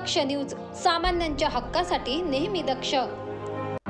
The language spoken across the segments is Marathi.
दक्ष न्यूज, सामान्यांच्या हक्कासाठी नेहमी दक्ष।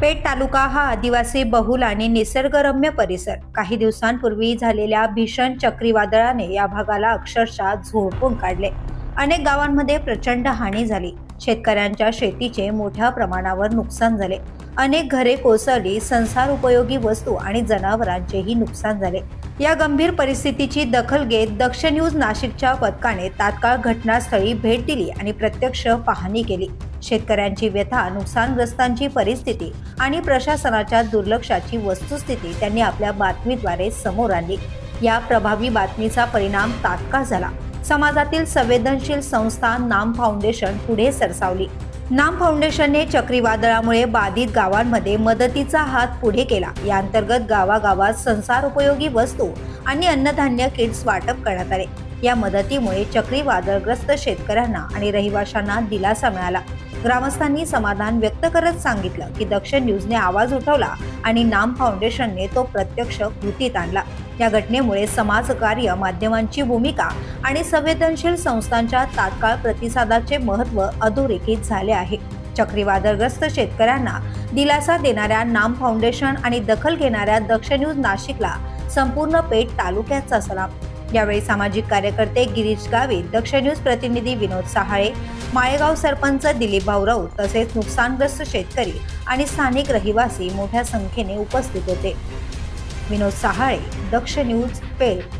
पेठ तालुका हा आदिवासी बहुल आणि निसर्गरम्य परिसर। काही दिवसांपूर्वी झालेल्या भीषण चक्रीवादळाने या भागाला अक्षरशः झोडपून काढले। अनेक गावांमध्ये प्रचंड हानी झाली। शेतकऱ्यांच्या शेतीचे मोठ्या प्रमाणावर नुकसान झाले। अनेक घरे कोसळली, संसार उपयोगी वस्तू आणि जनावरांचेही नुकसान झाले। या गंभीर परिस्थितीची दखल घेत दक्ष न्यूज नाशिकच्या पथकाने तात्काळ घटनास्थळी भेट दिली आणि प्रत्यक्ष पाहणी केली। शेतकऱ्यांची व्यथा, नुकसानग्रस्तांची परिस्थिती आणि प्रशासनाच्या दुर्लक्षाची वस्तुस्थिती त्यांनी आपल्या बातमीद्वारे समोर आणली। या प्रभावी बातमीचा परिणाम तात्काळ झाला। समाजातील संवेदनशील संस्था नाम फाउंडेशन पुढे सरसावली। नाम फाउंडेशनने चक्रीवादळामुळे बाधित गावांमध्ये मदतीचा हात पुढे केला। या अंतर्गत गावागावात संसार उपयोगी वस्तू आणि अन्नधान्य किट्स वाटप करण्यात आले। या मदतीमुळे चक्रीवादळग्रस्त शेतकऱ्यांना आणि रहिवाशांना दिलासा मिळाला। ग्रामस्थांनी समाधान व्यक्त करत सांगितलं की दक्ष न्यूजने आवाज उठवला आणि नाम फाउंडेशनने तो प्रत्यक्ष कृतीत आणला। या घटनेमुळे समाजकार्य, माध्यमांची भूमिका आणि संवेदनशील संस्थांच्या तात्काळ प्रतिसादाचे महत्त्व अधोरेखित झाले आहे। चक्रीवादळग्रस्त शेतकऱ्यांना दिलासा देणाऱ्या नाम फाउंडेशन आणि दखल घेणाऱ्या दक्ष न्यूज नाशिकला संपूर्ण पेठ तालुक्याचा सलाम। यावेळी सामाजिक कार्यकर्ते गिरीश गावित, दक्ष न्यूज प्रतिनिधी विनोद सहाळे, माळेगाव सरपंच दिलीप भाऊ राऊत तसेच नुकसानग्रस्त शेतकरी आणि स्थानिक रहिवासी मोठ्या संख्येने उपस्थित होते। विनोद सहाळे, दक्ष न्यूज, पेठ।